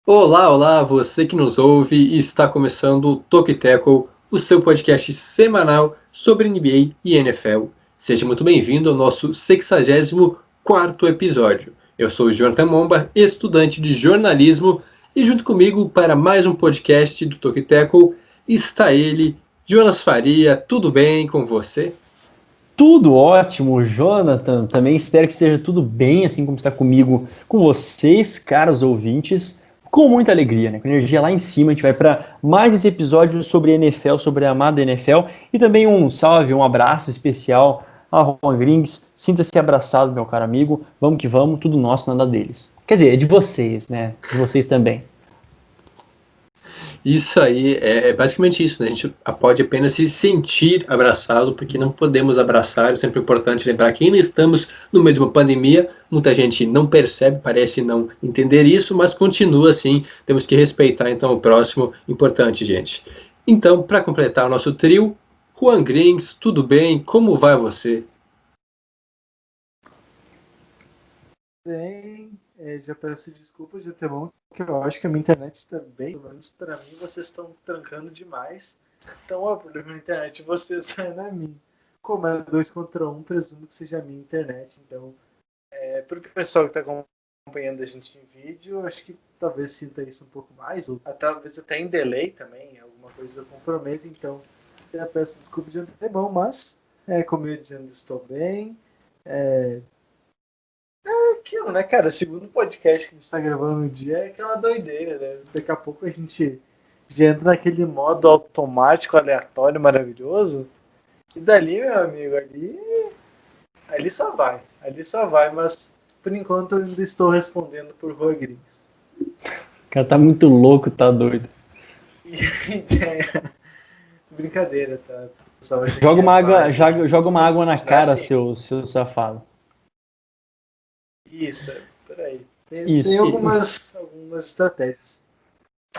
Olá, olá, você que nos ouve e está começando o Talk Tackle, o seu podcast semanal sobre NBA e NFL. Seja muito bem-vindo ao nosso 64º episódio. Eu sou o Jonathan Momba, estudante de jornalismo, e junto comigo para mais um podcast do Talk Tackle está ele, Jonas Faria. Tudo bem com você? Tudo ótimo, Jonathan. Também espero que esteja tudo bem, assim como está comigo, com vocês, caros ouvintes, com muita alegria, né? Com energia lá em cima. A gente vai para mais esse episódio sobre NFL, sobre a amada NFL, e também um salve, um abraço especial a Juan Grings. Sinta-se abraçado, meu caro amigo. Vamos que vamos, tudo nosso, nada deles. Quer dizer, é de vocês, né? De vocês também. Isso aí é basicamente isso, né? A gente pode apenas se sentir abraçado, porque não podemos abraçar. É sempre importante lembrar que ainda estamos no meio de uma pandemia. Muita gente não percebe, parece não entender isso, mas continua assim. Temos que respeitar então o próximo. Importante, gente. Então, para completar o nosso trio, Juan Grings, tudo bem? Como vai você? Bem, já peço desculpas de antemão, porque eu acho que a minha internet está bem, pelo menos para mim vocês estão trancando demais. Então, o problema na internet de vocês é na minha. Como é 2 contra 1, presumo que seja a minha internet. Então, para o pessoal que está acompanhando a gente em vídeo, acho que talvez sinta isso um pouco mais, ou talvez até em delay também, alguma coisa comprometa. Então, já peço desculpas de antemão, mas, como eu ia dizendo, estou bem. Aquilo, né, cara? Segundo podcast que a gente tá gravando no dia é aquela doideira, né? Daqui a pouco a gente já entra naquele modo automático, aleatório, maravilhoso. E dali, meu amigo, ali só vai. Ali só vai, mas por enquanto eu ainda estou respondendo por Rodrigues. O cara tá muito louco, tá doido. Brincadeira, tá? Joga uma água, joga uma água na cara, assim. seu safado. Isso, peraí. Tem Isso. algumas estratégias.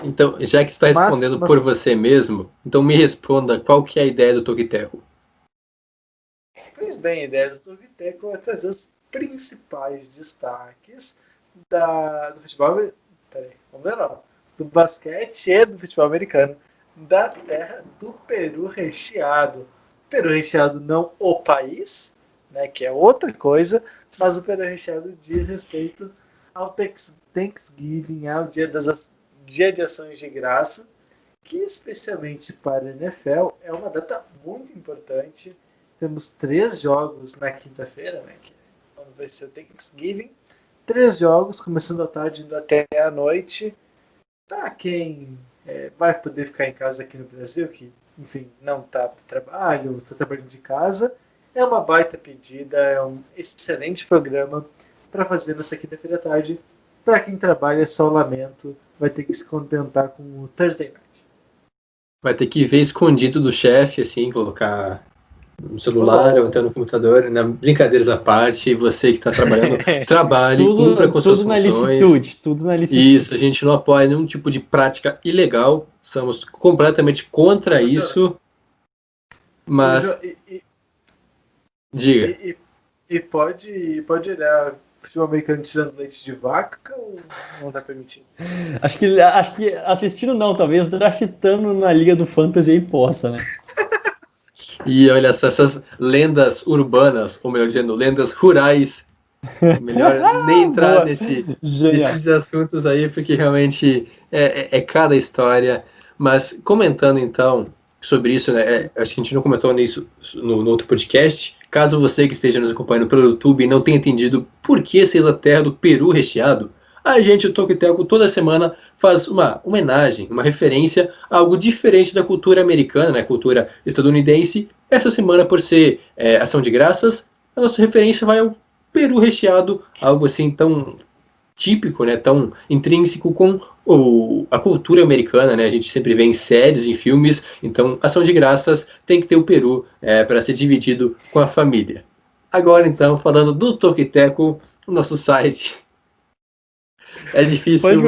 Então, já que está respondendo por você mesmo, então me responda qual que é a ideia do Toquiteco. Pois bem, a ideia do Tugteco é trazer os principais destaques do futebol. Peraí, vamos ver não. Do basquete e do futebol americano da terra do Peru recheado. Peru recheado não o país, né, que é outra coisa, mas o Peru recheado diz respeito ao Thanksgiving, ao Dia de Ações de Graça, que especialmente para a NFL é uma data muito importante. Temos 3 jogos na quinta-feira, né? Quando vai ser o Thanksgiving. 3 jogos, começando à tarde indo até a noite. Para quem vai poder ficar em casa aqui no Brasil, que, enfim, não está para trabalho, está trabalhando de casa, é uma baita pedida, é um excelente programa para fazer nessa quinta-feira à tarde. Para quem trabalha, só lamento, vai ter que se contentar com o Thursday Night. Vai ter que ver escondido do chefe, assim, colocar no celular ou até no computador, na brincadeiras à parte, você que está trabalhando, trabalhe, cumpra com suas funções. Tudo na licitude. Isso, a gente não apoia nenhum tipo de prática ilegal, somos completamente contra isso, mas... Diga. E pode olhar futebol americano tirando leite de vaca ou não tá permitido? Acho que assistindo não, talvez draftando na Liga do Fantasy aí possa, né? E olha só, essas lendas urbanas, ou melhor dizendo, lendas rurais, melhor nem entrar nesses assuntos aí, porque realmente é cada história. Mas comentando então sobre isso, né, acho que a gente não comentou nisso no outro podcast. Caso você que esteja nos acompanhando pelo YouTube não tenha entendido por que ser a terra do peru recheado, a gente, o Toqueteco, toda semana faz uma homenagem, uma referência a algo diferente da cultura americana, né, cultura estadunidense. Essa semana, por ser Ação de Graças, a nossa referência vai ao peru recheado, algo assim tão típico, né, tão intrínseco com a cultura americana, né? A gente sempre vê em séries, em filmes, então Ação de Graças tem que ter o peru para ser dividido com a família. Agora então, falando do Toqueteco, o nosso site. É difícil. Pode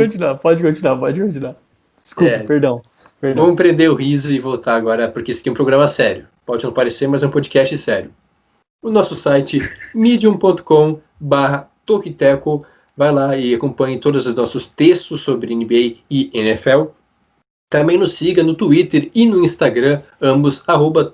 continuar. Desculpa, perdão. Vamos prender o riso e voltar agora, porque isso aqui é um programa sério. Pode não parecer, mas é um podcast sério. O nosso site medium.com/Toqueteco vai lá e acompanhe todos os nossos textos sobre NBA e NFL. Também nos siga no Twitter e no Instagram, ambos,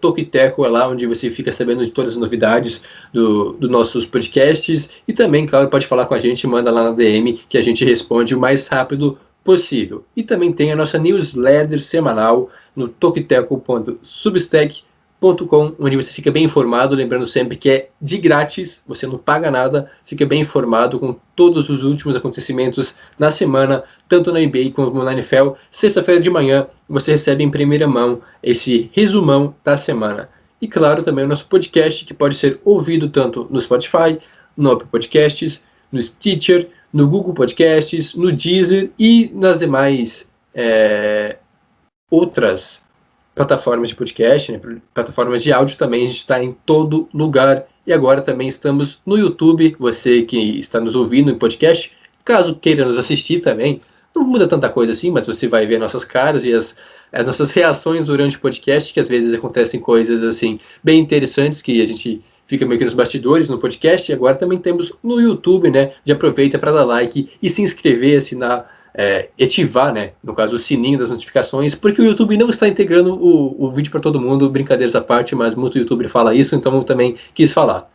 @Toquiteco, é lá onde você fica sabendo de todas as novidades dos nossos podcasts. E também, claro, pode falar com a gente, manda lá na DM que a gente responde o mais rápido possível. E também tem a nossa newsletter semanal no toquiteco.substack.com, onde você fica bem informado, lembrando sempre que é de grátis, você não paga nada, fica bem informado com todos os últimos acontecimentos na semana, tanto na NBA como na NFL. Sexta-feira de manhã você recebe em primeira mão esse resumão da semana. E claro, também o nosso podcast, que pode ser ouvido tanto no Spotify, no Apple Podcasts, no Stitcher, no Google Podcasts, no Deezer e nas demais outras plataformas de podcast, né, plataformas de áudio também, a gente está em todo lugar. E agora também estamos no YouTube, você que está nos ouvindo em podcast, caso queira nos assistir também, não muda tanta coisa assim, mas você vai ver nossas caras e as nossas reações durante o podcast, que às vezes acontecem coisas assim bem interessantes, que a gente fica meio que nos bastidores no podcast. E agora também temos no YouTube, né, de aproveita para dar like e se inscrever, assinar, ativar, né, no caso o sininho das notificações, porque o YouTube não está integrando o vídeo para todo mundo, brincadeiras à parte, mas muito youtuber fala isso, então eu também quis falar.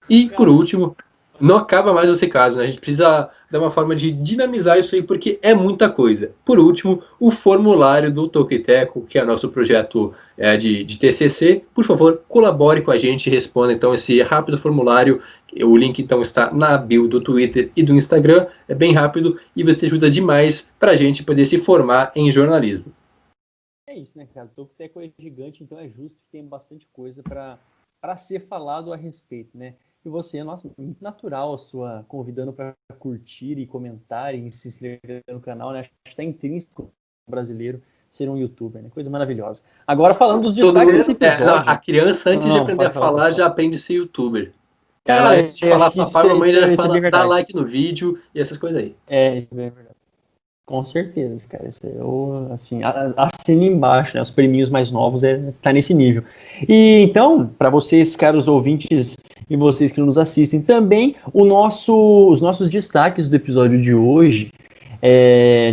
E por último, não acaba mais esse caso, né? A gente precisa dar uma forma de dinamizar isso aí, porque é muita coisa. Por último, o formulário do Toquiteco, que é nosso projeto de TCC. Por favor, colabore com a gente, responda então esse rápido formulário. O link então está na bio do Twitter e do Instagram. É bem rápido e você ajuda demais para a gente poder se formar em jornalismo. É isso, né, cara? O Toquiteco é gigante, então é justo que tem bastante coisa para ser falado a respeito, né? E você, nossa, muito natural a sua convidando para curtir e comentar e se inscrever no canal, né? Acho que está intrínseco brasileiro ser um youtuber, né? Coisa maravilhosa. Agora falando dos destaques desse episódio. A criança, antes de aprender a falar, já aprende a ser youtuber. Cara, ela, antes de falar papai e mamãe, já fala, é dá like no vídeo e essas coisas aí. É verdade. Com certeza, cara. Assim, assina embaixo, né? Os prêmios mais novos tá nesse nível. E então, para vocês, caros ouvintes, e vocês que nos assistem também, os nossos destaques do episódio de hoje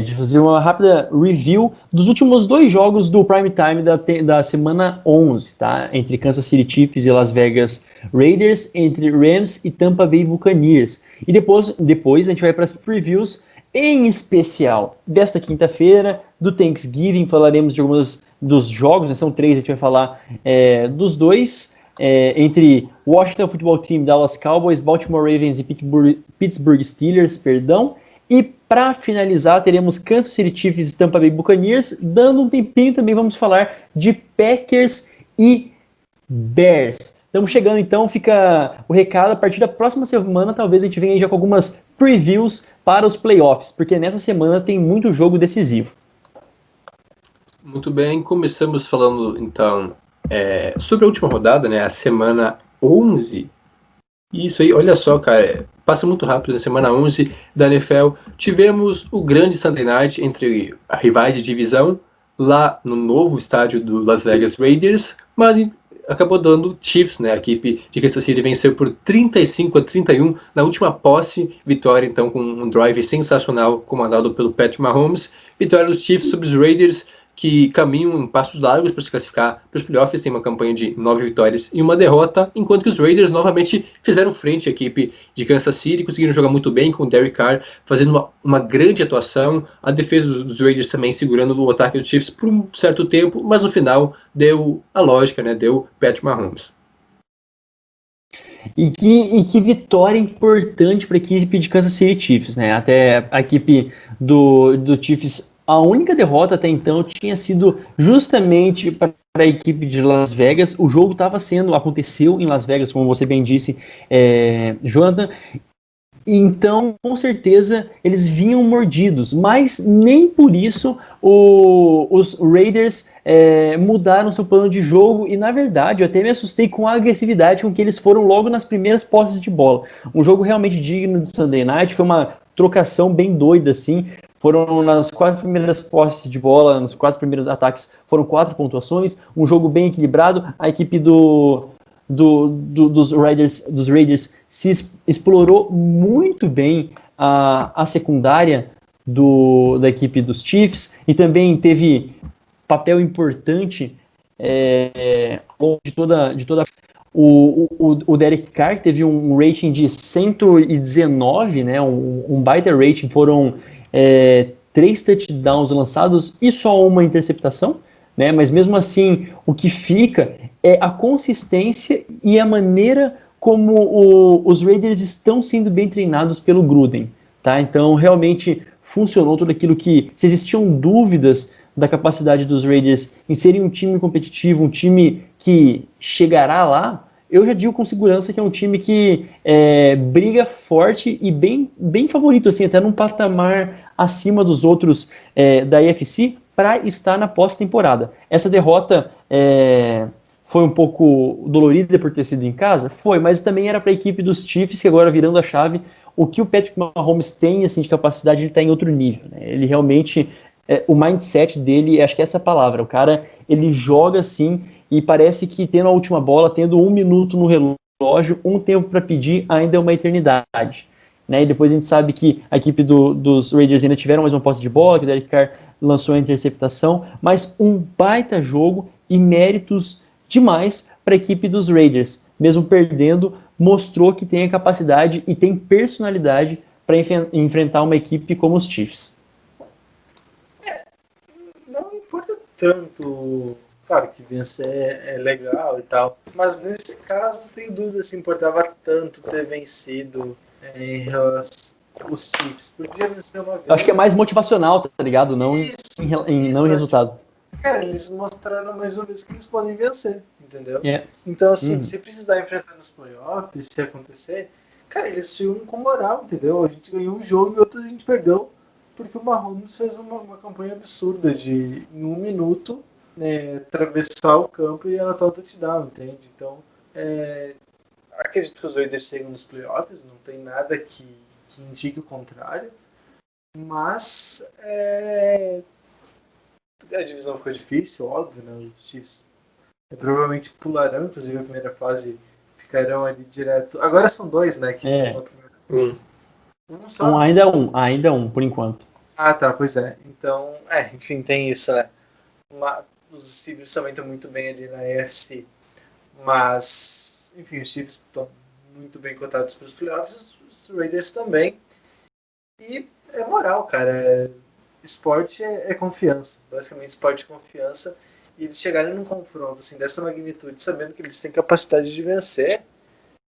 de fazer uma rápida review dos últimos 2 jogos do Prime Time da semana 11, tá? Entre Kansas City Chiefs e Las Vegas Raiders, entre Rams e Tampa Bay Buccaneers. E depois a gente vai para as previews, em especial desta quinta-feira, do Thanksgiving. Falaremos de alguns dos jogos, né? São 3, a gente vai falar dos 2, entre Washington Football Team, Dallas Cowboys, Baltimore Ravens e Pittsburgh Steelers, E para finalizar, teremos Kansas City Chiefs e Tampa Bay Buccaneers. Dando um tempinho também, vamos falar de Packers e Bears. Estamos chegando, então, fica o recado. A partir da próxima semana, talvez a gente venha já com algumas previews para os playoffs, porque nessa semana tem muito jogo decisivo. Muito bem, começamos falando, então, sobre a última rodada, né, a semana 11. Isso aí, olha só, cara, passa muito rápido. Na semana 11 da NFL, tivemos o grande Sunday Night entre rivais de divisão, lá no novo estádio do Las Vegas Raiders, mas acabou dando Chiefs, né? A equipe de Kansas City venceu por 35-31 na última posse, vitória então com um drive sensacional comandado pelo Patrick Mahomes, vitória dos Chiefs sobre os Raiders, que caminham em passos largos para se classificar para os playoffs. Tem uma campanha de 9 vitórias e 1 derrota, enquanto que os Raiders novamente fizeram frente à equipe de Kansas City, conseguiram jogar muito bem com o Derek Carr fazendo uma grande atuação, a defesa dos Raiders também segurando o ataque dos Chiefs por um certo tempo, mas no final deu a lógica, né? Deu Patrick Mahomes. E que vitória importante para a equipe de Kansas City Chiefs, né? Até a equipe do Chiefs, a única derrota até então tinha sido justamente para a equipe de Las Vegas. O jogo aconteceu em Las Vegas, como você bem disse, Jonathan. Então, com certeza, eles vinham mordidos, mas nem por isso os Raiders mudaram seu plano de jogo. E, na verdade, eu até me assustei com a agressividade com que eles foram logo nas primeiras posses de bola. Um jogo realmente digno de Sunday Night, foi uma trocação bem doida, assim. Foram nas 4 primeiras posses de bola, nos 4 primeiros ataques, foram 4 pontuações, um jogo bem equilibrado. A equipe dos Raiders se explorou muito bem a secundária da equipe dos Chiefs, e também teve papel importante de toda o Derek Carr teve um rating de 119, né, um baita rating, foram 3 touchdowns lançados e só uma interceptação, né, mas mesmo assim o que fica é a consistência e a maneira como os Raiders estão sendo bem treinados pelo Gruden, tá? Então realmente funcionou tudo aquilo que, se existiam dúvidas da capacidade dos Raiders em serem um time competitivo, um time que chegará lá, eu já digo com segurança que é um time que briga forte e bem favorito, assim, até num patamar acima dos outros da AFC para estar na pós-temporada. Essa derrota foi um pouco dolorida por ter sido em casa? Foi, mas também era para a equipe dos Chiefs, que agora virando a chave, o que o Patrick Mahomes tem assim, de capacidade, ele está em outro nível. Né? Ele realmente, o mindset dele, acho que é essa palavra, o cara, ele joga assim e parece que tendo a última bola, tendo 1 minuto no relógio, um tempo para pedir ainda é uma eternidade. Né? E depois a gente sabe que a equipe dos Raiders ainda tiveram mais uma posse de bola, que o Derek Carr lançou a interceptação, mas um baita jogo e méritos demais para a equipe dos Raiders. Mesmo perdendo, mostrou que tem a capacidade e tem personalidade para enfrentar uma equipe como os Chiefs. Não importa tanto, claro que vencer é legal e tal, mas nesse caso tenho dúvida se importava tanto ter vencido em relação aos Chiefs, porque já venceu uma vez. Eu acho que é mais motivacional, tá ligado? Não isso, não em resultado. Cara, eles mostraram mais uma vez que eles podem vencer, entendeu? Yeah. Então, assim, se precisar enfrentar nos playoffs, se acontecer, cara, eles chegam com moral, entendeu? A gente ganhou um jogo e outro a gente perdeu, porque o Mahomes fez uma campanha absurda de, em 1 minuto, atravessar o campo e anotar o touchdown, entende? Então, acredito que os Raiders chegam nos playoffs, não tem nada que indique o contrário, mas a divisão ficou difícil, óbvio, né? Os Chiefs provavelmente pularão, inclusive a primeira fase, ficarão ali direto. Agora são 2, né? Que na primeira fase. Só? Então, ainda um, por enquanto. Ah, tá, pois é. Então, enfim, tem isso, né? Os Steelers também estão muito bem ali na AFC. Mas, enfim, os Chiefs estão muito bem cotados para os playoffs, os Raiders também. E é moral, cara. Esporte é confiança. Basicamente, esporte é confiança. E eles chegarem num confronto assim, dessa magnitude, sabendo que eles têm capacidade de vencer,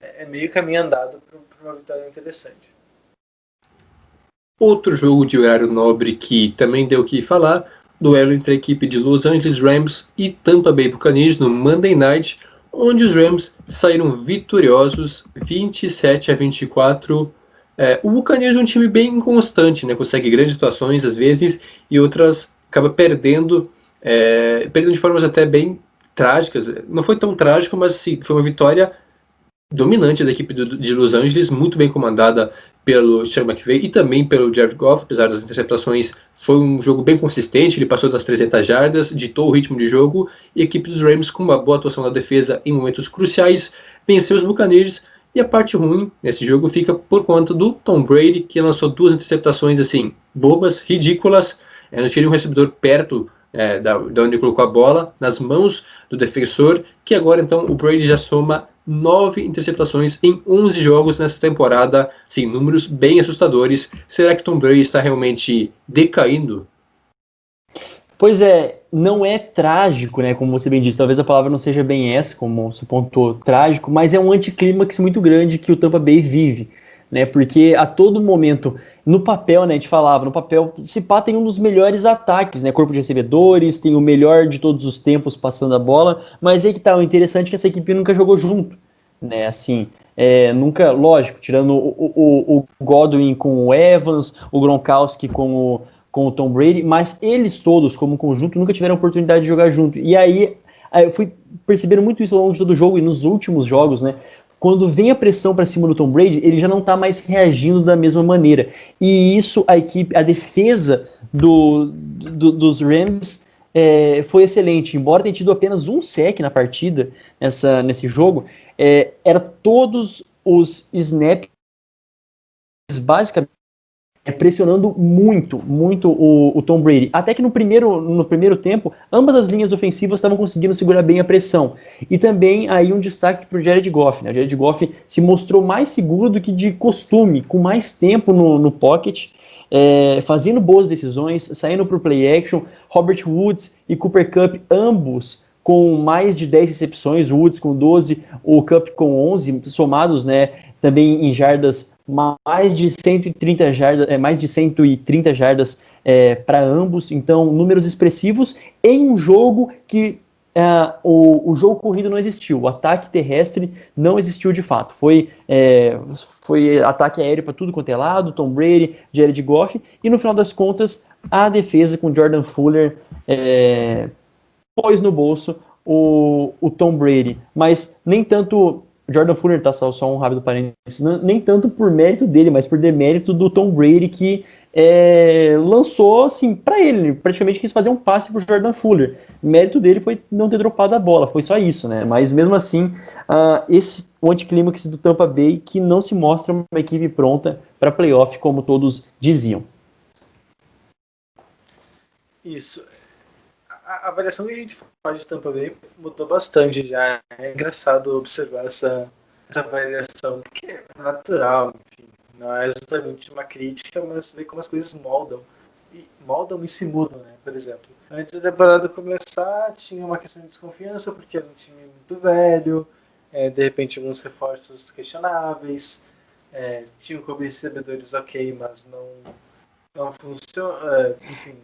é meio caminho andado para uma vitória interessante. Outro jogo de horário nobre que também deu o que falar, duelo entre a equipe de Los Angeles Rams e Tampa Bay Buccaneers no Monday Night, onde os Rams saíram vitoriosos 27-24. O Buccaneers é um time bem inconstante, né? Consegue grandes atuações às vezes e outras acaba perdendo de formas até bem trágicas. Não foi tão trágico, mas sim, foi uma vitória dominante da equipe de Los Angeles, muito bem comandada pelo Sean McVay e também pelo Jared Goff, apesar das interceptações. Foi um jogo bem consistente, ele passou das 300 jardas, ditou o ritmo de jogo, e a equipe dos Rams, com uma boa atuação na defesa em momentos cruciais, venceu os Buccaneers. E a parte ruim nesse jogo fica por conta do Tom Brady, que lançou 2 interceptações assim, bobas, ridículas. Não tinha um recebedor perto da onde colocou a bola, nas mãos do defensor, que agora então o Brady já soma 9 interceptações em 11 jogos nessa temporada, sim, números bem assustadores. Será que Tom Brady está realmente decaindo? Pois é, não é trágico, né, como você bem disse, talvez a palavra não seja bem essa, como você pontuou, trágico, mas é um anticlímax muito grande que o Tampa Bay vive, né, porque a todo momento, no papel, né, a gente falava, no papel, se pá, tem um dos melhores ataques, né, corpo de recebedores, tem o melhor de todos os tempos passando a bola, mas aí que tá, o interessante é que essa equipe nunca jogou junto, né, assim, nunca, lógico, tirando o Godwin com o Evans, o Gronkowski com o Tom Brady, mas eles todos, como conjunto, nunca tiveram a oportunidade de jogar junto, e aí eu fui percebendo muito isso ao longo de todo o jogo, e nos últimos jogos, né, quando vem a pressão para cima do Tom Brady, ele já não está mais reagindo da mesma maneira. E isso, a defesa dos Rams foi excelente. Embora tenha tido apenas um sec na partida, nesse jogo, era todos os snaps, basicamente, pressionando muito o Tom Brady. Até que no primeiro tempo, ambas as linhas ofensivas estavam conseguindo segurar bem a pressão. E também aí um destaque para o Jared Goff, né? O Jared Goff se mostrou mais seguro do que de costume, com mais tempo no pocket, fazendo boas decisões, saindo para o play action. Robert Woods e Cooper Kupp, ambos com mais de 10 recepções, o Woods com 12, o Kupp com 11, somados, né, também em jardas, mais de 130 jardas para ambos. Então, números expressivos em um jogo que o jogo corrido não existiu, o ataque terrestre não existiu de fato. Foi ataque aéreo para tudo quanto é lado, Tom Brady, Jared Goff, e no final das contas, a defesa com Jordan Fuller pôs no bolso o Tom Brady, mas nem tanto. Jordan Fuller, tá só um rápido parênteses, nem tanto por mérito dele, mas por demérito do Tom Brady, que lançou assim para ele, praticamente quis fazer um passe pro Jordan Fuller. O mérito dele foi não ter dropado a bola, foi só isso, né? Mas mesmo assim, o anticlímax do Tampa Bay, que não se mostra uma equipe pronta para playoff, como todos diziam. Isso. A avaliação que a gente faz de Tampa Bay mudou bastante já. É engraçado observar essa avaliação, porque é natural, enfim. Não é exatamente uma crítica, mas ver como as coisas moldam e se mudam, né? Por exemplo, antes da temporada começar, tinha uma questão de desconfiança, porque era um time muito velho, de repente alguns reforços questionáveis, tinham como recebedores ok, mas não funciona, enfim.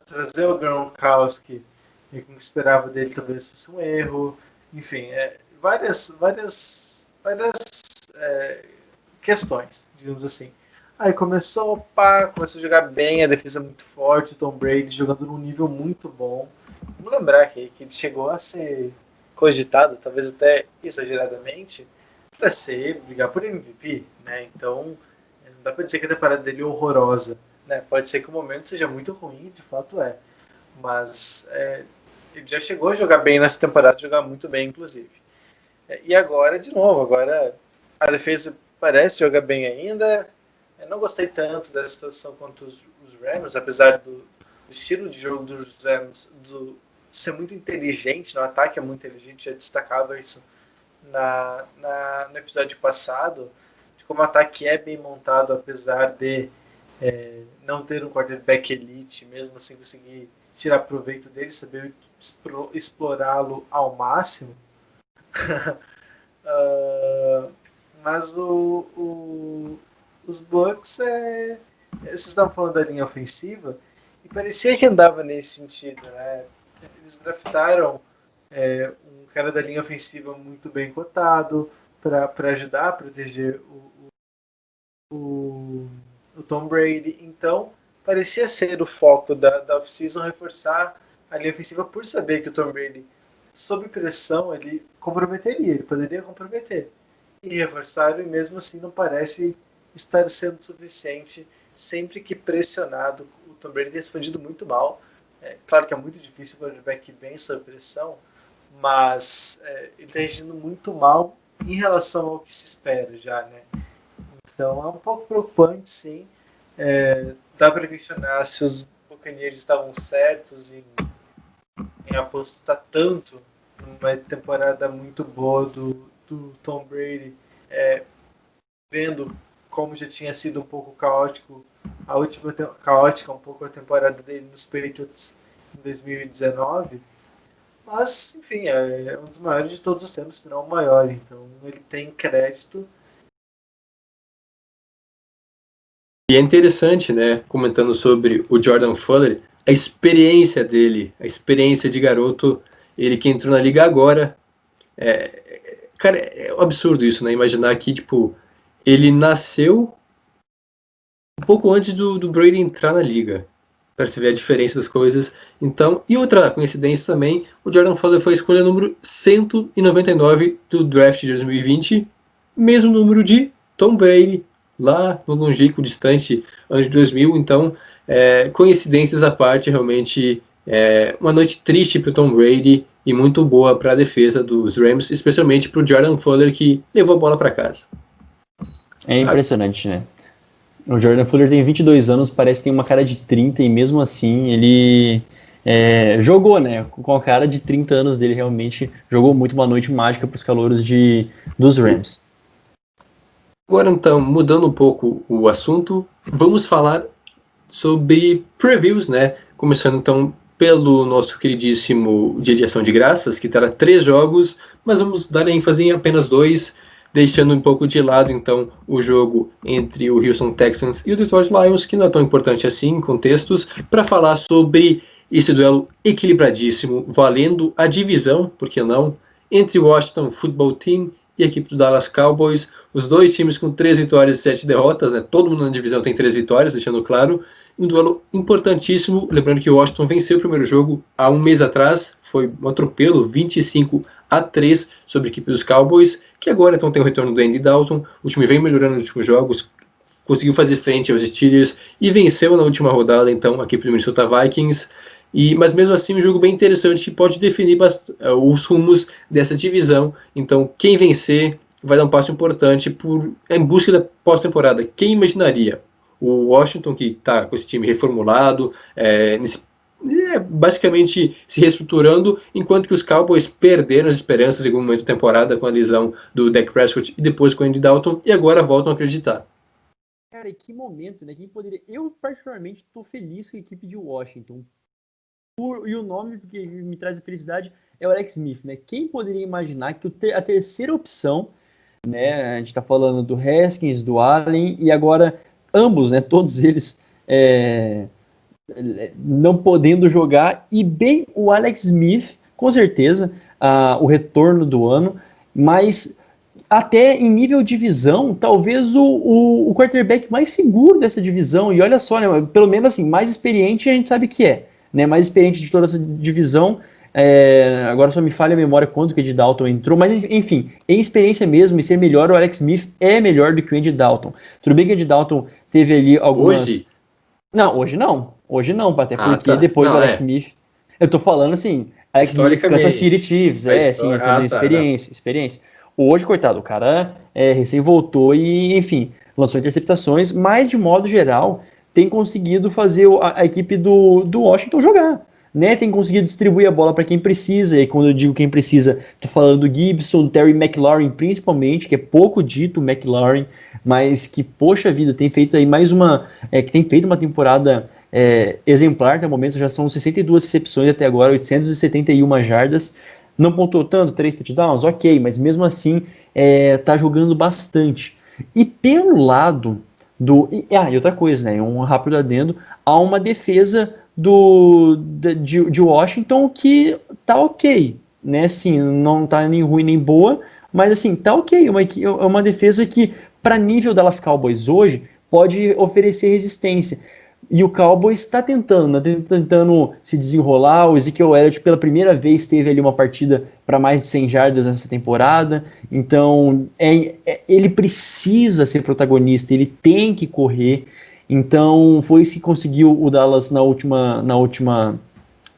Trazer o Gronkowski e o que esperava dele talvez fosse um erro, enfim, várias questões, digamos assim. Aí começou a jogar bem, a defesa muito forte, o Tom Brady jogando num nível muito bom. Vamos lembrar que ele chegou a ser cogitado, talvez até exageradamente, para brigar por MVP, né? Então, não dá para dizer que a temporada dele é horrorosa. Né? Pode ser que o momento seja muito ruim, de fato mas ele já chegou a jogar bem nessa temporada, jogar muito bem, inclusive. E agora, de novo, a defesa parece jogar bem ainda. Eu não gostei tanto dessa situação quanto os Rams, apesar do estilo de jogo dos Rams ser muito inteligente, no ataque é muito inteligente, já destacava isso no episódio passado, de como o ataque é bem montado, apesar de não ter um quarterback elite, mesmo assim conseguir tirar proveito dele, saber explorá-lo ao máximo. Mas os Bucks, vocês estavam falando da linha ofensiva, e parecia que andava nesse sentido, né? Eles draftaram um cara da linha ofensiva muito bem cotado para ajudar a proteger o Tom Brady. Então, parecia ser o foco da off-season reforçar a linha ofensiva, por saber que o Tom Brady, sob pressão, ele poderia comprometer. E reforçaram, e mesmo assim não parece estar sendo suficiente. Sempre que pressionado, o Tom Brady tem respondido muito mal. Claro que é muito difícil o quarterback bem sob pressão, mas ele está reagindo muito mal em relação ao que se espera já, né? Então é um pouco preocupante, sim. Dá para questionar se os Buccaneers estavam certos em apostar tanto numa temporada muito boa do Tom Brady, vendo como já tinha sido um pouco caótica um pouco a temporada dele nos Patriots em 2019. Mas, enfim, é um dos maiores de todos os tempos, se não o maior. Então ele tem crédito. E é interessante, né, comentando sobre o Jordan Fuller, a experiência dele, a experiência de garoto, ele que entrou na liga agora. Cara, é um absurdo isso, né? Imaginar que, tipo, ele nasceu um pouco antes do Brady entrar na liga, para você ver a diferença das coisas. Então, e outra coincidência também, o Jordan Fuller foi a escolha número 199 do draft de 2020, mesmo número de Tom Brady, lá no longínquo, distante ano de 2000. Então, coincidências à parte, realmente uma noite triste para o Tom Brady e muito boa para a defesa dos Rams, especialmente para o Jordan Fuller, que levou a bola para casa. É impressionante, né? O Jordan Fuller tem 22 anos, parece que tem uma cara de 30 e mesmo assim ele jogou, né? Com a cara de 30 anos dele, realmente jogou muito uma noite mágica para os calouros dos Rams. Agora então, mudando um pouco o assunto, vamos falar sobre previews, né? Começando então pelo nosso queridíssimo Dia de Ação de Graças, que terá 3 jogos, mas vamos dar ênfase em apenas 2, deixando um pouco de lado então o jogo entre o Houston Texans e o Detroit Lions, que não é tão importante assim em contextos, para falar sobre esse duelo equilibradíssimo, valendo a divisão, por que não, entre o Washington Football Team e a equipe do Dallas Cowboys, os dois times com 3 vitórias e 7 derrotas, né? Todo mundo na divisão tem 3 vitórias, deixando claro. Um duelo importantíssimo, lembrando que o Washington venceu o primeiro jogo há um mês atrás, foi um atropelo, 25-3 sobre a equipe dos Cowboys, que agora então tem o retorno do Andy Dalton. O time vem melhorando nos últimos jogos, conseguiu fazer frente aos Steelers e venceu na última rodada então a equipe do Minnesota Vikings. Mas mesmo assim, um jogo bem interessante que pode definir os rumos dessa divisão. Então, quem vencer vai dar um passo importante em busca da pós-temporada. Quem imaginaria? O Washington, que está com esse time reformulado, basicamente se reestruturando, enquanto que os Cowboys perderam as esperanças em algum momento da temporada com a lesão do Dak Prescott e depois com o Andy Dalton, e agora voltam a acreditar. Cara, e que momento, né? Quem poderia... Eu, particularmente, estou feliz com a equipe de Washington. E o nome que me traz a felicidade é o Alex Smith, né? Quem poderia imaginar que a terceira opção, né? A gente está falando do Haskins, do Allen, e agora ambos, né? Todos eles não podendo jogar, e bem o Alex Smith, com certeza, o retorno do ano, mas até em nível divisão, talvez o quarterback mais seguro dessa divisão, e olha só, né, pelo menos assim, mais experiente a gente sabe que né, mais experiente de toda essa divisão. Agora só me falha a memória quando que o Andy Dalton entrou, mas enfim, em experiência mesmo e ser melhor, o Alex Smith é melhor do que o Andy Dalton. Tudo bem que o Andy Dalton teve ali algumas... Hoje? Não, hoje não. Hoje não, até porque Tá. depois não, o Alex Smith... Eu tô falando assim, Alex Smith, Kansas City Chiefs, assim, fazendo experiência. Hoje, coitado, o cara recém voltou e, enfim, lançou interceptações, mas de modo geral tem conseguido fazer a equipe do Washington jogar, né? Tem conseguido distribuir a bola para quem precisa, e quando eu digo quem precisa, tô falando do Gibson, Terry McLaurin principalmente, que é pouco dito o McLaurin, mas que, poxa vida, tem feito aí que tem feito uma temporada exemplar até o momento, já são 62 recepções até agora, 871 jardas, não pontuou tanto, 3 touchdowns, ok, mas mesmo assim tá jogando bastante. E pelo lado e outra coisa, né? Um rápido adendo, há uma defesa de Washington que tá ok, né? Assim, não tá nem ruim nem boa, mas assim, tá ok. É uma defesa que, para nível Dallas Cowboys hoje, pode oferecer resistência. E o Cowboys está tentando se desenrolar. O Ezekiel Elliott, pela primeira vez, teve ali uma partida para mais de 100 jardas nessa temporada. Então, ele precisa ser protagonista, ele tem que correr. Então, foi isso que conseguiu o Dallas na última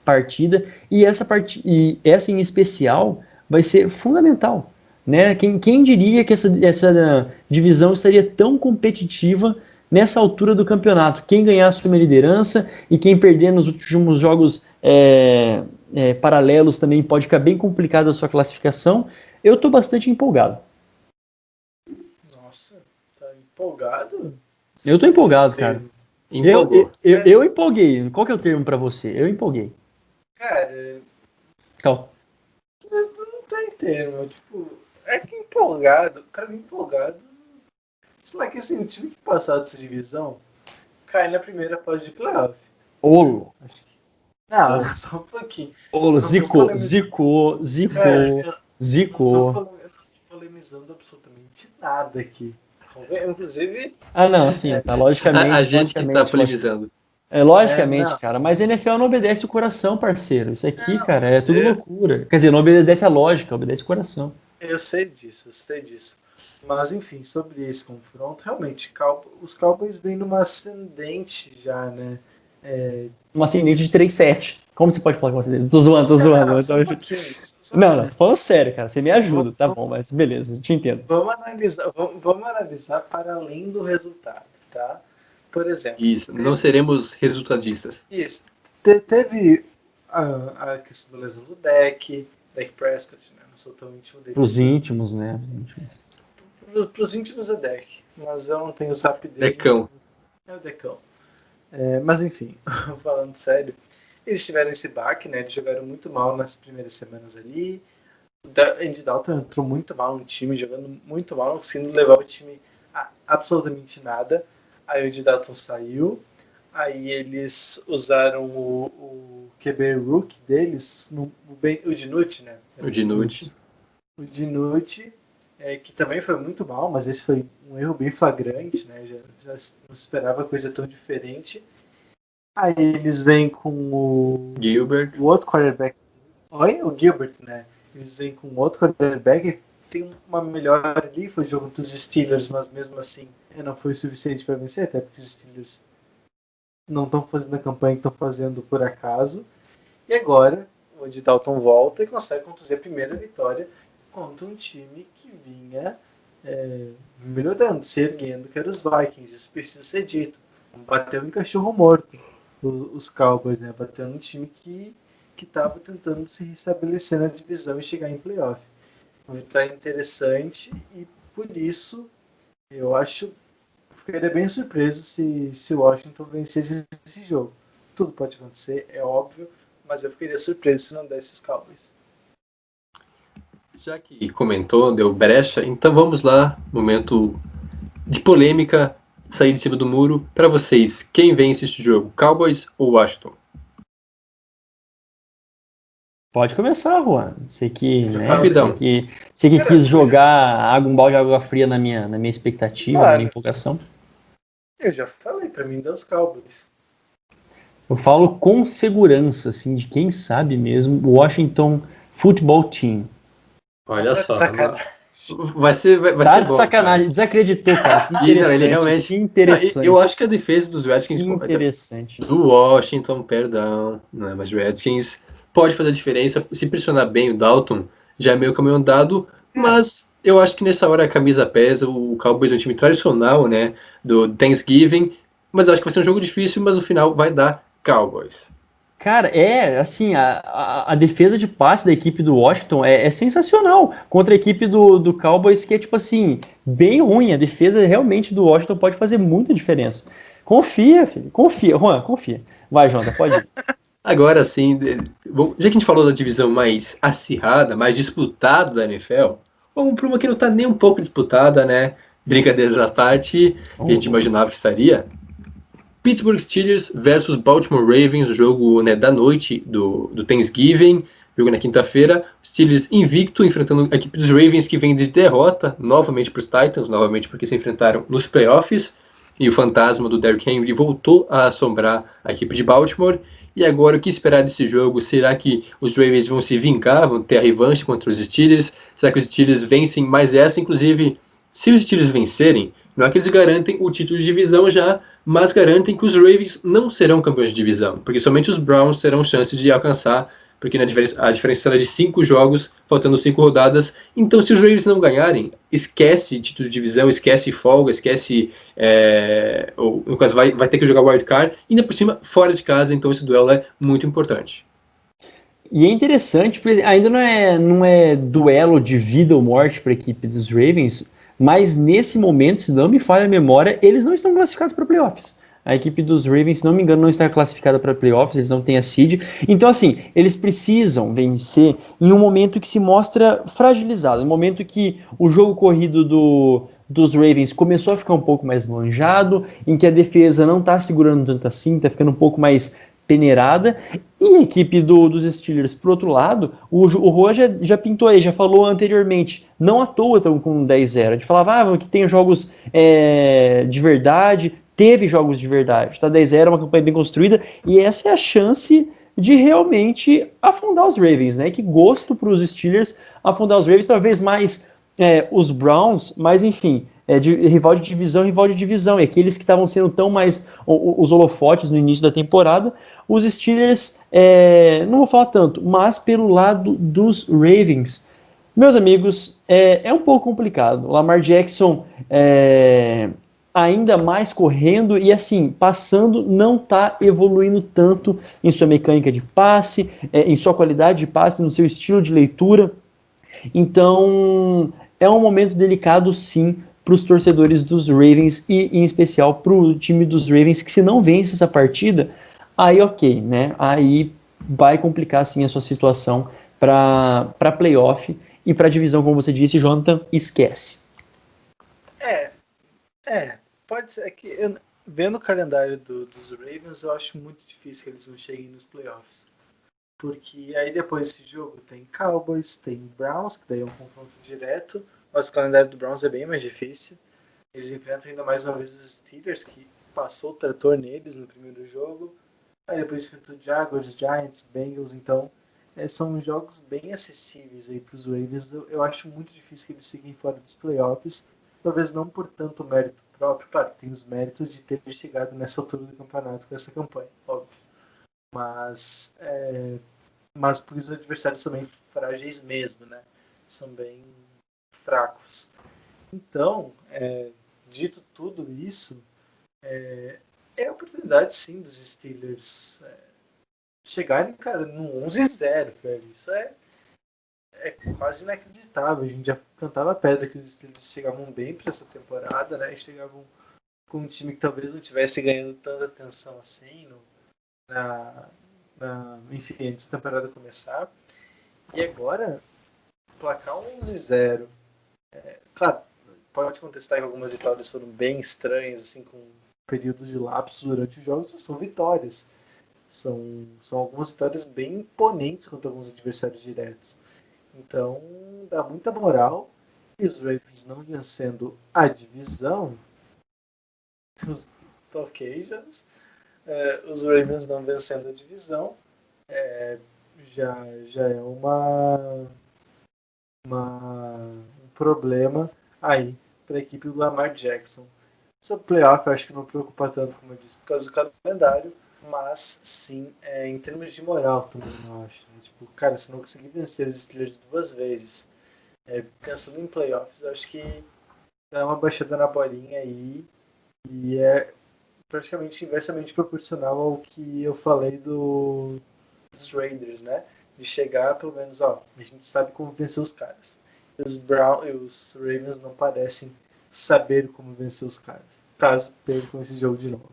partida. E essa em especial vai ser fundamental, né? Quem diria que essa divisão estaria tão competitiva nessa altura do campeonato? Quem ganhar assume a liderança e quem perder nos últimos jogos paralelos também pode ficar bem complicado a sua classificação. Eu estou bastante empolgado. Nossa, tá empolgado? Eu estou empolgado, cara. Eu empolguei. Qual que é o termo para você? Eu empolguei. Cara, Calma. não tem termo. Tipo, é que empolgado. Cara, empolgado. Sei lá, que assim, o time que passar dessa divisão cai na primeira fase de playoff. Olo. Não, só um pouquinho. Olo, zicou. Não tô polemizando absolutamente nada aqui. Inclusive. Não, sim, tá logicamente. A gente que tá polemizando. Logicamente, cara, mas a NFL não obedece o coração, parceiro. Isso aqui, cara, é tudo loucura. Quer dizer, não obedece a lógica, obedece o coração. Eu sei disso. Mas, enfim, sobre esse confronto, realmente, os Cowboys vêm numa ascendente já, né? Uma ascendente de 3-7. Como você pode falar com ascendente? Tô zoando. Não, falando sério, cara, você me ajuda, tá bom, mas beleza, eu te entendo. Vamos analisar para além do resultado, tá? por exemplo. Isso, não seremos resultadistas. Isso. Teve a questão da lesão do Dak Prescott, né? Não sou tão íntimo dele. Pros íntimos, né? Pros íntimos é Dak, mas eu não tenho o zap dele. Decão. É o Decão. Mas enfim, falando sério, eles tiveram esse baque, né? Eles jogaram muito mal nas primeiras semanas ali. Andy Dalton entrou muito mal no time, jogando muito mal, não conseguindo levar o time a absolutamente nada. Aí o Andy Dalton saiu. Aí eles usaram o QB Rookie deles, o Dinucci, né? O Dinucci. O Dinucci, que também foi muito mal, mas esse foi um erro bem flagrante, né? Já não esperava coisa tão diferente. Aí eles vêm com o outro quarterback. O Gilbert, né? Eles vêm com outro quarterback. Tem uma melhora ali, foi o jogo dos Steelers, mas mesmo assim não foi o suficiente para vencer, até porque os Steelers não estão fazendo a campanha que estão fazendo por acaso. E agora o Andy Dalton volta e consegue conduzir a primeira vitória contra um time que vinha melhorando, se erguendo, que era os Vikings. Isso precisa ser dito. Bateu em cachorro morto os Cowboys, né? Bateu num time que estava tentando se restabelecer na divisão e chegar em playoff. Uma vitória interessante e por isso eu ficaria bem surpreso se o Washington vencesse esse jogo. Tudo pode acontecer, é óbvio, mas eu ficaria surpreso se não desse os Cowboys. Já que comentou, deu brecha, então vamos lá, momento de polêmica, sair de cima do muro. Para vocês, quem vence este jogo, Cowboys ou Washington? Pode começar, Juan. Você que, Rapidão. Você que quis jogar um balde de água fria na minha expectativa, na minha empolgação. Eu já falei, para mim, dos Cowboys. Eu falo com segurança, assim, de quem sabe mesmo, o Washington Football Team. Olha só. Vai ser de bom, sacanagem, cara. Desacreditou, cara. Que interessante. Ele realmente... Que interessante. Eu acho que a defesa dos Redskins... Interessante. Do Washington, perdão, não é mais Redskins... Pode fazer a diferença, se pressionar bem o Dalton, já é meio caminho andado, mas eu acho que nessa hora a camisa pesa, o Cowboys é um time tradicional, né, do Thanksgiving, mas eu acho que vai ser um jogo difícil, mas no final vai dar Cowboys. Cara, assim, a defesa de passe da equipe do Washington é sensacional contra a equipe do Cowboys, que é, tipo assim, bem ruim. A defesa realmente do Washington pode fazer muita diferença. Confia, filho, confia. Juan, confia. Vai, Jonathan, pode ir. Agora sim, já que a gente falou da divisão mais acirrada, mais disputada da NFL, vamos para uma que não está nem um pouco disputada, né? Brincadeiras à parte, a gente imaginava que estaria. Pittsburgh Steelers versus Baltimore Ravens, jogo, né, da noite do Thanksgiving, jogo na quinta-feira. Steelers invicto, enfrentando a equipe dos Ravens, que vem de derrota novamente para os Titans, novamente porque se enfrentaram nos playoffs. E o fantasma do Derrick Henry voltou a assombrar a equipe de Baltimore. E agora, o que esperar desse jogo? Será que os Ravens vão se vingar, vão ter a revanche contra os Steelers? Será que os Steelers vencem mais essa? Inclusive, se os Steelers vencerem, não é que eles garantem o título de divisão já, mas garantem que os Ravens não serão campeões de divisão, porque somente os Browns terão chance de alcançar, porque a diferença será de 5 jogos, faltando 5 rodadas. Então, se os Ravens não ganharem, esquece título de divisão, esquece folga, esquece... ou, no caso, vai ter que jogar wildcard, e ainda por cima, fora de casa, então esse duelo é muito importante. E é interessante, porque ainda não é duelo de vida ou morte para a equipe dos Ravens, mas nesse momento, se não me falha a memória, eles não estão classificados para playoffs. A equipe dos Ravens, se não me engano, não está classificada para playoffs, eles não têm a seed. Então, assim, eles precisam vencer em um momento que se mostra fragilizado, um momento que o jogo corrido dos Ravens começou a ficar um pouco mais manjado, em que a defesa não está segurando tanto assim, está ficando um pouco mais peneirada, e a equipe dos Steelers, por outro lado, o Juan já pintou aí, já falou anteriormente, não à toa estão com 10-0, a gente falava que tem jogos de verdade, teve jogos de verdade, tá 10-0, uma campanha bem construída, e essa é a chance de realmente afundar os Ravens, né, que gosto para os Steelers afundar os Ravens, talvez mais os Browns, mas enfim, rival de divisão, e aqueles que estavam sendo tão mais os holofotes no início da temporada, os Steelers, não vou falar tanto, mas pelo lado dos Ravens, meus amigos, é um pouco complicado. O Lamar Jackson ainda mais correndo e assim, passando, não está evoluindo tanto em sua mecânica de passe, em sua qualidade de passe, no seu estilo de leitura. Então, é um momento delicado, sim, para os torcedores dos Ravens e, em especial, para o time dos Ravens, que se não vence essa partida, aí ok, né? Aí vai complicar, sim, a sua situação para playoff e para divisão, como você disse, Jonathan, esquece. Pode ser que vendo o calendário dos Ravens, eu acho muito difícil que eles não cheguem nos playoffs. Porque aí depois desse jogo tem Cowboys, tem Browns, que daí é um confronto direto, mas o calendário do Browns é bem mais difícil. Eles enfrentam ainda mais uma vez os Steelers, que passou o trator neles no primeiro jogo. Aí depois enfrentam Jaguars, Giants, Bengals, então são jogos bem acessíveis aí para os Ravens. Eu acho muito difícil que eles fiquem fora dos playoffs, talvez não por tanto mérito próprio, claro, tem os méritos de ter chegado nessa altura do campeonato com essa campanha, óbvio. Mas porque os adversários são bem frágeis mesmo, né? São bem fracos. Então, dito tudo isso, é a oportunidade sim dos Steelers chegarem, cara, no 11-0, velho. Isso é quase inacreditável. A gente já cantava a pedra que os Steelers chegavam bem para essa temporada, né? Chegavam com um time que talvez não tivesse ganhando tanta atenção assim enfim, antes da temporada começar. E agora, placar 11-0. Claro, pode contestar que algumas vitórias foram bem estranhas, assim, com períodos de lapso durante os jogos, mas são vitórias. São algumas vitórias bem imponentes contra alguns adversários diretos. Então, dá muita moral. E os Ravens não vencendo a divisão, os Caucasians, os Ravens não vencendo a divisão, já é um problema aí para a equipe do Lamar Jackson. Sobre playoff, eu acho que não preocupa tanto, como eu disse, por causa do calendário, mas sim, em termos de moral também, eu acho. Né? Tipo, cara, se não conseguir vencer os Steelers 2 vezes, pensando em playoffs, eu acho que dá uma baixada na bolinha aí e é praticamente inversamente proporcional ao que eu falei dos Raiders, né? De chegar, pelo menos, a gente sabe como vencer os caras. E os Ravens não parecem saber como vencer os caras, caso percam esse jogo de novo.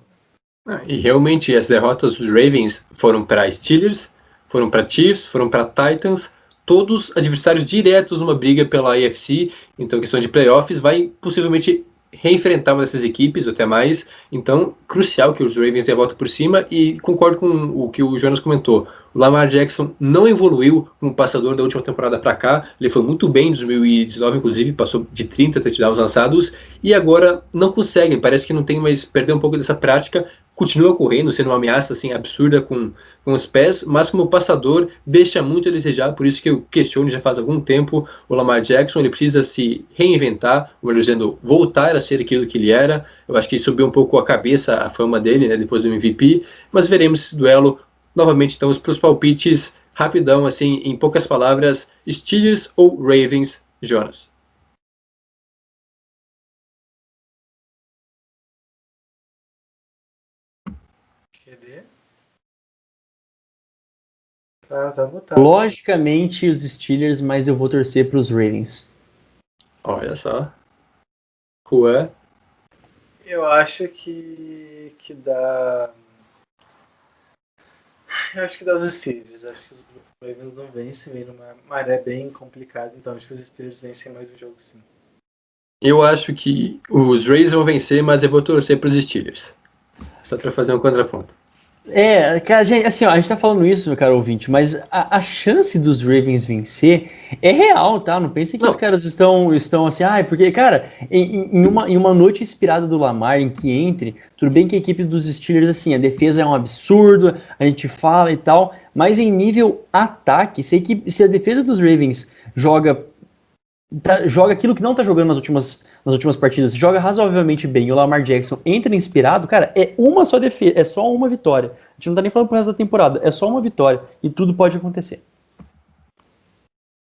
E realmente as derrotas dos Ravens foram para Steelers, foram para Chiefs, foram para Titans, todos adversários diretos numa briga pela AFC, então questão de playoffs vai possivelmente reenfrentar uma dessas equipes, ou até mais, então crucial que os Ravens dêem a volta por cima, e concordo com o que o Jonas comentou, o Lamar Jackson não evoluiu como passador da última temporada para cá, ele foi muito bem em 2019, inclusive, passou de 30 touchdowns lançados, e agora não consegue, parece que não tem mais, perdeu um pouco dessa prática, continua correndo, sendo uma ameaça assim, absurda com os pés, mas como passador deixa muito a desejar, por isso que eu questiono já faz algum tempo o Lamar Jackson, ele precisa se reinventar, ou dizendo, voltar a ser aquilo que ele era, eu acho que subiu um pouco a cabeça a fama dele, né, depois do MVP, mas veremos esse duelo novamente, então, para os palpites, rapidão, assim, em poucas palavras, Steelers ou Ravens, Jonas? Tá mutado. Logicamente os Steelers, mas eu vou torcer para os Ravens. Olha só. Juan? Eu acho que dá. Eu acho que dá os Steelers. Acho que os Ravens não vencem, vem numa maré bem complicada, então acho que os Steelers vencem mais o jogo sim. Eu acho que os Rays vão vencer, mas eu vou torcer para os Steelers. Só para fazer um contraponto. Cara, gente, assim, ó, a gente tá falando isso, meu caro ouvinte, mas a chance dos Ravens vencer é real, tá? Não pense que os caras estão assim, porque, cara, em uma noite inspirada do Lamar, em que entre, tudo bem que a equipe dos Steelers, assim, a defesa é um absurdo, a gente fala e tal, mas em nível ataque, se a defesa dos Ravens joga aquilo que não tá jogando nas últimas partidas, joga razoavelmente bem e o Lamar Jackson entra inspirado, cara, é uma só defesa, é só uma vitória. A gente não tá nem falando pro resto da temporada, é só uma vitória e tudo pode acontecer.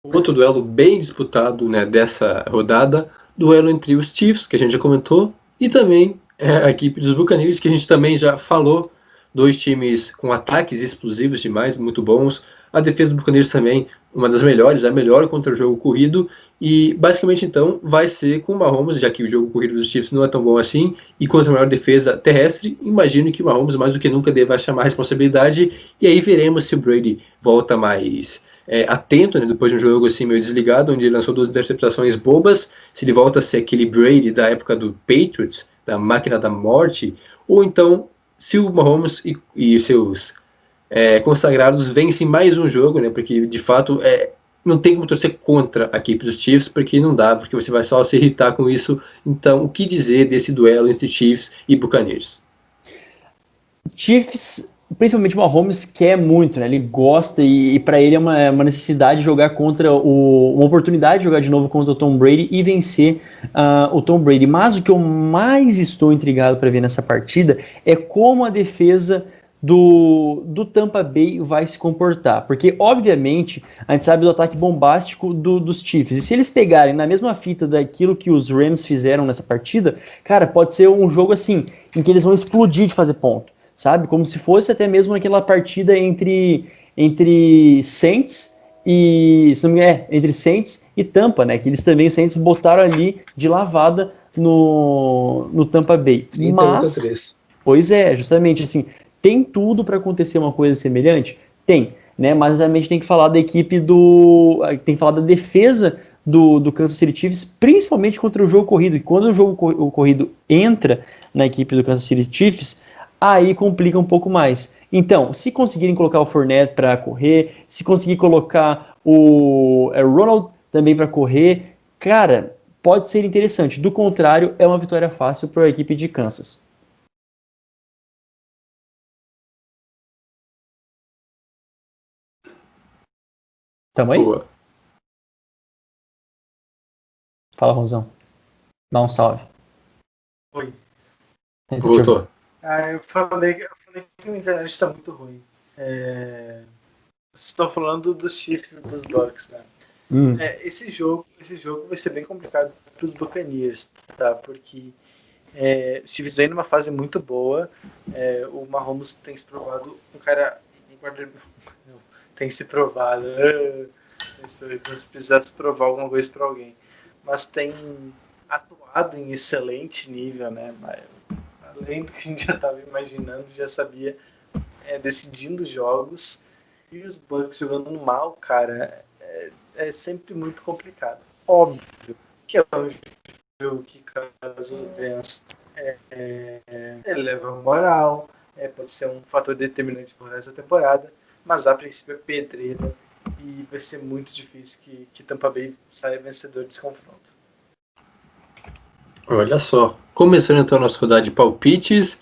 Outro duelo bem disputado, né, dessa rodada, duelo entre os Chiefs, que a gente já comentou, e também a equipe dos Buccaneers, que a gente também já falou, 2 times com ataques explosivos demais, muito bons. A defesa do Buccaneers também, uma das melhores, a melhor contra o jogo corrido. E basicamente então vai ser com o Mahomes, já que o jogo corrido dos Chiefs não é tão bom assim, e contra a maior defesa terrestre, imagino que o Mahomes mais do que nunca deva chamar a responsabilidade. E aí veremos se o Brady volta mais atento, né, depois de um jogo assim meio desligado, onde ele lançou 2 interceptações bobas, se ele volta a ser aquele Brady da época do Patriots, da máquina da morte, ou então se o Mahomes e seus consagrados vencem mais um jogo, né, porque de fato não tem como torcer contra a equipe dos Chiefs, porque não dá, porque você vai só se irritar com isso. Então, o que dizer desse duelo entre Chiefs e Buccaneers? Chiefs, principalmente o Mahomes, quer muito, né? Ele gosta e para ele é uma necessidade jogar contra uma oportunidade de jogar de novo contra o Tom Brady e vencer o Tom Brady. Mas o que eu mais estou intrigado para ver nessa partida é como a defesa do Tampa Bay vai se comportar. Porque, obviamente, a gente sabe do ataque bombástico dos Chiefs. E se eles pegarem na mesma fita daquilo que os Rams fizeram nessa partida, cara, pode ser um jogo assim, em que eles vão explodir de fazer ponto. Sabe? Como se fosse até mesmo aquela partida entre Saints e se não me engano, entre Saints e Tampa, né? Que eles também, os Saints, botaram ali de lavada no Tampa Bay. 31-3. Pois é, justamente assim, tem tudo para acontecer uma coisa semelhante? Tem, né? Mas a gente tem que falar da equipe tem que falar da defesa do Kansas City Chiefs, principalmente contra o jogo corrido. E quando o corrido entra na equipe do Kansas City Chiefs, aí complica um pouco mais. Então, se conseguirem colocar o Fournette para correr, se conseguir colocar o Ronald também para correr, cara, pode ser interessante. Do contrário, é uma vitória fácil para a equipe de Kansas. Tamo aí? Boa. Fala, Rosão. Dá um salve. Oi. Voltou. Eu falei que a internet está muito ruim. Vocês estão falando dos Chiefs e dos Bucks, né? Esse jogo vai ser bem complicado para os Buccaneers, tá? Porque os Chiefs vem numa fase muito boa. O Mahomes tem se provado um cara... Tem se provado. Se precisasse provar alguma coisa para alguém. Mas tem atuado em excelente nível, né? Além do que a gente já estava imaginando, já sabia decidindo jogos. E os Bucks jogando mal, cara, é sempre muito complicado. Óbvio que é um jogo que, caso vença, eleva a moral, pode ser um fator determinante por essa temporada, mas a princípio é pedreira e vai ser muito difícil que Tampa Bay saia vencedor desse confronto. Olha só, começando então a nossa rodada de palpites,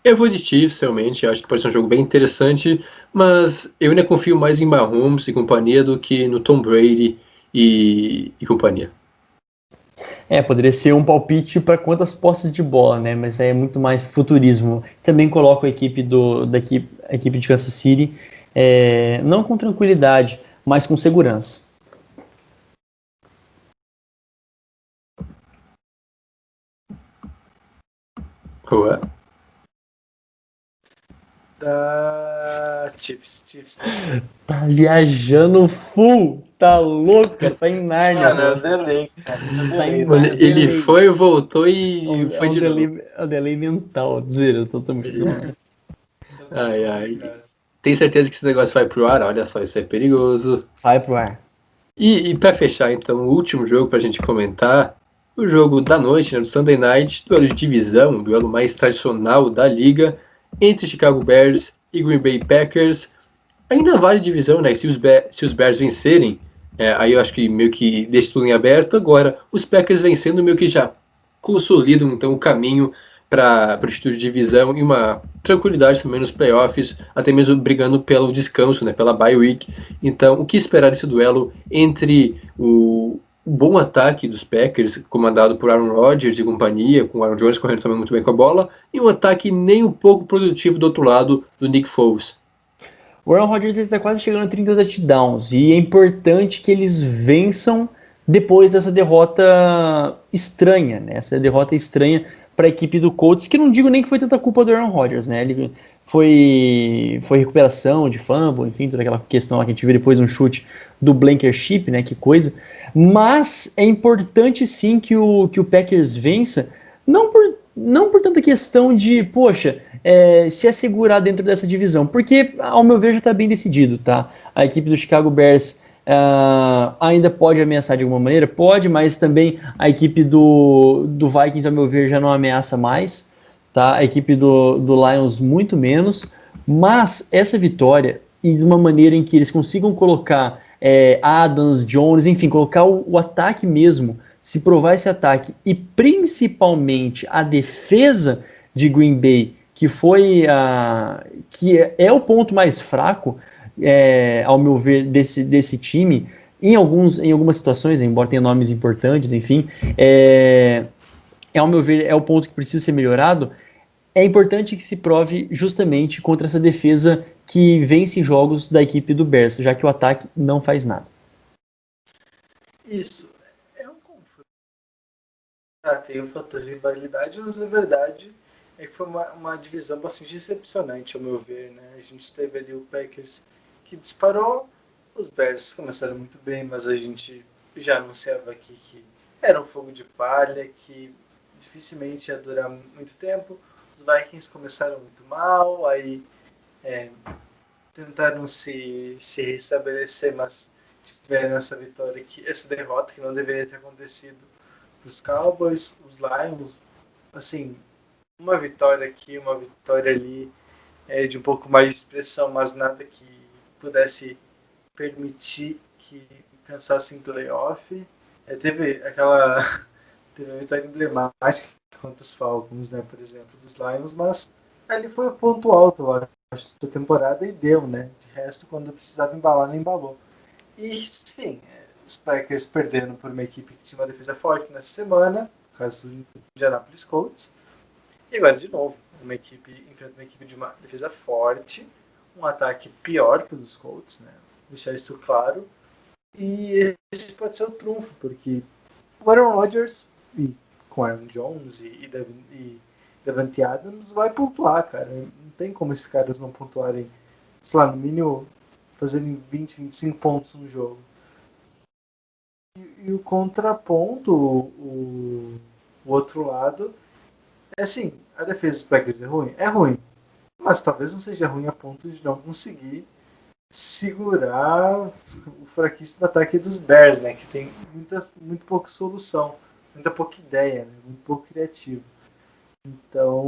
eu vou de Chiefs, realmente, acho que pode ser um jogo bem interessante, mas eu ainda confio mais em Mahomes e companhia do que no Tom Brady e companhia. Poderia ser um palpite para quantas posses de bola, né? Mas é muito mais futurismo. Também coloco a equipe a equipe de Kansas City, não com tranquilidade, mas com segurança. Ué. Da Chiefs. Tá viajando full, tá louco, tá em Nárnia. Mano, é delay, cara. Ele foi, voltou e foi de novo. É um delay mental, desvira, eu tô também. Ai. Tem certeza que esse negócio vai pro ar? Olha só, isso é perigoso. Sai pro ar. E para fechar, então, o último jogo pra gente comentar, o jogo da noite, né, do Sunday Night, duelo de divisão, o duelo mais tradicional da liga, entre Chicago Bears e Green Bay Packers. Ainda vale divisão, né? Se os Bears vencerem, aí eu acho que meio que deixa tudo em aberto. Agora, os Packers vencendo meio que já consolidam então o caminho para o título de divisão e uma tranquilidade também nos playoffs, até mesmo brigando pelo descanso, né? Pela bye week. Então, o que esperar desse duelo entre o bom ataque dos Packers, comandado por Aaron Rodgers e companhia, com o Aaron Jones correndo também muito bem com a bola, e um ataque nem um pouco produtivo do outro lado, do Nick Foles. O Aaron Rodgers está quase chegando a 30 touchdowns e é importante que eles vençam depois dessa derrota estranha, né? Essa derrota estranha para a equipe do Colts, que não digo nem que foi tanta culpa do Aaron Rodgers, né? Ele foi recuperação de fumble, enfim, toda aquela questão lá que a gente viu depois um chute do Blankenship, né? Que coisa. Mas é importante sim que o Packers vença, não por tanta questão de, poxa, se assegurar dentro dessa divisão, porque, ao meu ver, já está bem decidido, tá? A equipe do Chicago Bears ainda pode ameaçar de alguma maneira? Pode, mas também a equipe do Vikings, ao meu ver, já não ameaça mais, tá? A equipe do Lions muito menos, mas essa vitória, e de uma maneira em que eles consigam colocar Adams, Jones, enfim, colocar o ataque mesmo, se provar esse ataque, e principalmente a defesa de Green Bay, que é o ponto mais fraco, ao meu ver, desse time, em algumas situações, embora tenha nomes importantes, enfim, ao meu ver, é o ponto que precisa ser melhorado. É importante que se prove justamente contra essa defesa que vence jogos da equipe do Bears, já que o ataque não faz nada. Isso. É um confronto. Tem o fator de rivalidade, mas a verdade é que foi uma divisão bastante decepcionante, ao meu ver, né? A gente teve ali o Packers que disparou, os Bears começaram muito bem, mas a gente já anunciava aqui que era um fogo de palha, que dificilmente ia durar muito tempo. Os Vikings começaram muito mal, aí tentaram se restabelecer, mas tiveram essa derrota que não deveria ter acontecido para os Cowboys. Os Lions, assim, uma vitória aqui, uma vitória ali, de um pouco mais de expressão, mas nada que pudesse permitir que pensasse em playoff. Teve a vitória emblemática contra os Falcons, né, por exemplo, dos Lions, mas ali foi o ponto alto, eu acho, da temporada, e deu, né? De resto, quando precisava embalar, não embalou. E sim, os Packers perderam por uma equipe que tinha uma defesa forte nessa semana, no caso do Indianapolis Colts. E agora, de novo, enfrenta uma equipe de uma defesa forte, um ataque pior que o dos Colts, né? Deixar isso claro. E esse pode ser o trunfo, porque o Aaron Rodgers, com Aaron Jones e Davante Adams, vai pontuar, cara. Não tem como esses caras não pontuarem, sei lá, no mínimo fazerem 20, 25 pontos no jogo. E o contraponto, o outro lado, é assim, a defesa dos Packers é ruim? É ruim. Mas talvez não seja ruim a ponto de não conseguir segurar o fraquíssimo ataque dos Bears, né? Que tem muito pouca solução, muita pouca ideia, né? Muito pouco criativo. Então,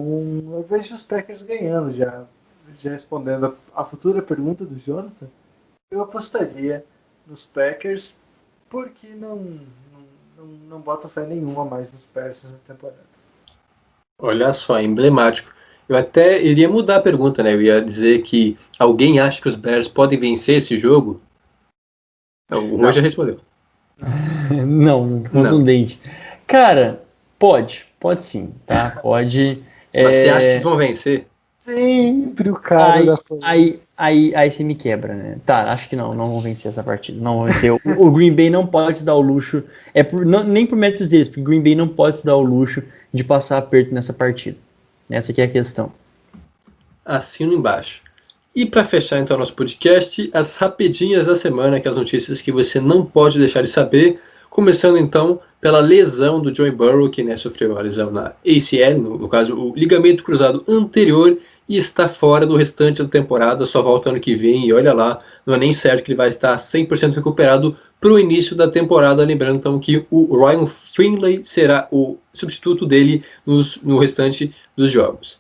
eu vejo os Packers ganhando já respondendo a futura pergunta do Jonathan, eu apostaria nos Packers porque não boto fé nenhuma mais nos Bears nessa temporada. Olha só, emblemático. Eu até iria mudar a pergunta, né? Eu ia dizer que alguém acha que os Bears podem vencer esse jogo? O Rui já respondeu. Não, contundente. Não. Cara, pode sim, tá? Pode. Você acha que eles vão vencer? Sempre o cara aí você me quebra, né? Tá, acho que não vão vencer essa partida. Não vão vencer. O Green Bay não pode se dar o luxo, nem por méritos deles, porque o Green Bay não pode se dar o luxo de passar aperto nessa partida. Essa aqui é a questão. Assino embaixo. E para fechar então nosso podcast, as rapidinhas da semana, aquelas notícias que você não pode deixar de saber, começando então pela lesão do Joe Burrow, que sofreu a lesão na ACL, no caso o ligamento cruzado anterior, e está fora do restante da temporada, só volta ano que vem, e olha lá, não é nem certo que ele vai estar 100% recuperado para o início da temporada, lembrando então que o Ryan Finley será o substituto dele no restante dos jogos.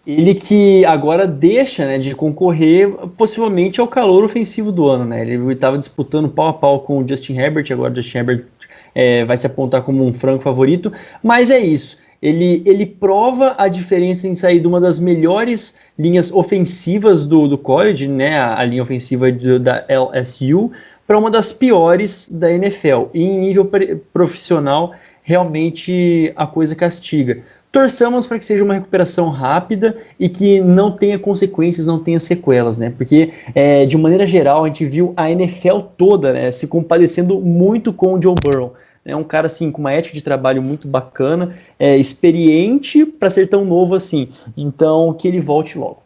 Ele que agora deixa, né, de concorrer possivelmente ao calor ofensivo do ano, né? Ele estava disputando pau a pau com o Justin Herbert, agora o Justin Herbert vai se apontar como um franco favorito, mas é isso. Ele prova a diferença em sair de uma das melhores linhas ofensivas do college, né, a linha ofensiva da LSU, para uma das piores da NFL. E em nível profissional, realmente a coisa castiga. Torçamos para que seja uma recuperação rápida e que não tenha consequências, não tenha sequelas, né? Porque, de maneira geral, a gente viu a NFL toda, né, se compadecendo muito com o Joe Burrow. É um cara, assim, com uma ética de trabalho muito bacana, experiente para ser tão novo assim. Então, que ele volte logo.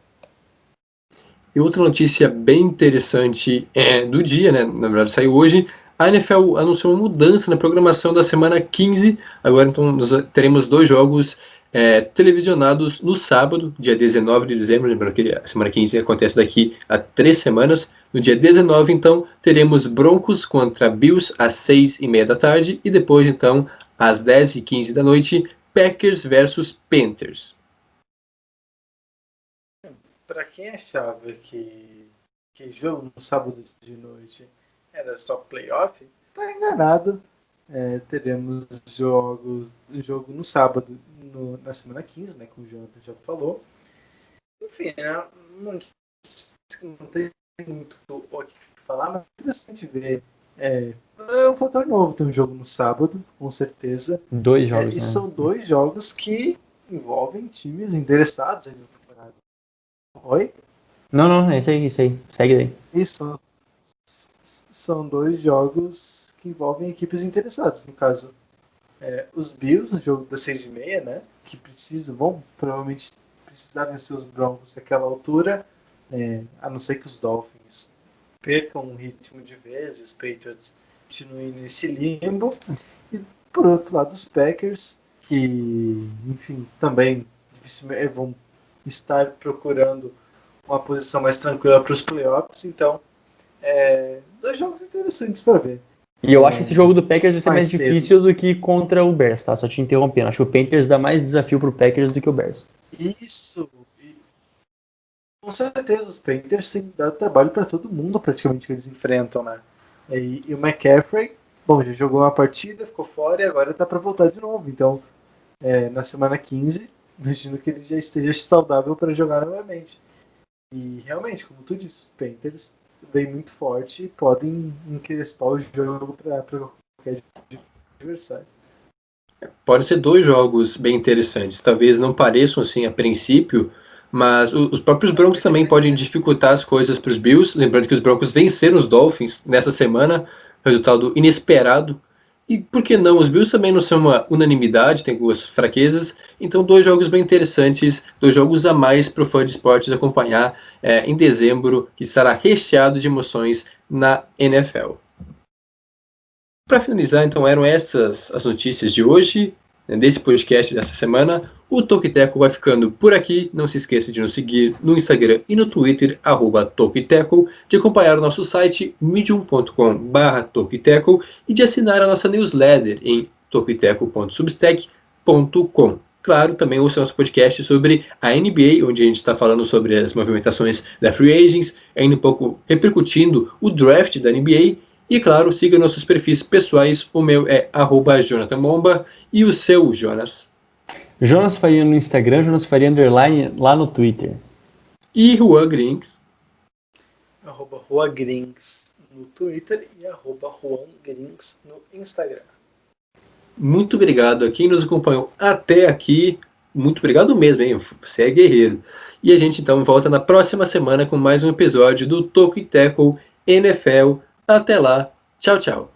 E outra notícia bem interessante do dia, né? Na verdade, saiu hoje. A NFL anunciou uma mudança na programação da semana 15. Agora, então, nós teremos 2 jogos televisionados no sábado, dia 19 de dezembro. Lembrando que a semana 15 acontece daqui a 3 semanas. No dia 19, então, teremos Broncos contra Bills às 6h30 da tarde. E depois, então, às 10h15 da noite, Packers versus Panthers. Para quem achava que jogo no sábado de noite era só playoff, tá enganado. Teremos jogo no sábado, na semana 15, né, como o Jonathan já falou. Enfim, não tem muito o que falar, mas é interessante ver. É um fator novo ter um jogo no sábado, com certeza. 2 jogos, e né? são 2 jogos que envolvem times interessados aí na temporada. Oi? Não, é isso aí. Segue daí. Isso. São 2 jogos que envolvem equipes interessadas. No caso, os Bills, no jogo das 6h30, né? Que vão provavelmente precisar vencer os Broncos naquela altura. A não ser que os Dolphins percam um ritmo de vez e os Patriots continuem nesse limbo. E por outro lado, os Packers, que, enfim, também dificilmente vão estar procurando uma posição mais tranquila para os playoffs. Então, 2 jogos interessantes para ver. E eu acho que esse jogo do Packers vai ser mais cedo. difícil do que contra o Bears, tá? Só te interrompendo. Acho que o Panthers dá mais desafio pro Packers do que o Bears. Isso. Com certeza, os Panthers têm dado trabalho para todo mundo praticamente que eles enfrentam, né? E o McCaffrey, bom, já jogou uma partida, ficou fora e agora tá para voltar de novo. Então, na semana 15, imagino que ele já esteja saudável para jogar novamente. E realmente, como tu disse, os Panthers vêm muito forte e podem encrespar o jogo para qualquer adversário. Podem ser 2 jogos bem interessantes. Talvez não pareçam assim a princípio, mas os próprios Broncos também podem dificultar as coisas para os Bills. Lembrando que os Broncos venceram os Dolphins nessa semana, resultado inesperado. E por que não? Os Bills também não são uma unanimidade, tem algumas fraquezas. Então, 2 jogos bem interessantes, 2 jogos a mais para o fã de esportes acompanhar em dezembro, que estará recheado de emoções na NFL. Para finalizar, então, eram essas as notícias de hoje, desse podcast dessa semana. O Toquiteco vai ficando por aqui. Não se esqueça de nos seguir no Instagram e no Twitter, @Toquiteco, de acompanhar o nosso site medium.com/Toquiteco e de assinar a nossa newsletter em toquiteco.substack.com. Claro, também ouça nosso podcast sobre a NBA, onde a gente está falando sobre as movimentações da Free Agents, ainda um pouco repercutindo o draft da NBA. E claro, siga nossos perfis pessoais. O meu é @JonathanMomba e o seu, Jonas. Jonas Faria no Instagram, Jonas Faria _ lá no Twitter. E Juan Grings. @JuanGrings no Twitter e @JuanGrings no Instagram. Muito obrigado a quem nos acompanhou até aqui. Muito obrigado mesmo, hein? Você é guerreiro. E a gente então volta na próxima semana com mais um episódio do Toco e Tackle NFL. Até lá. Tchau, tchau.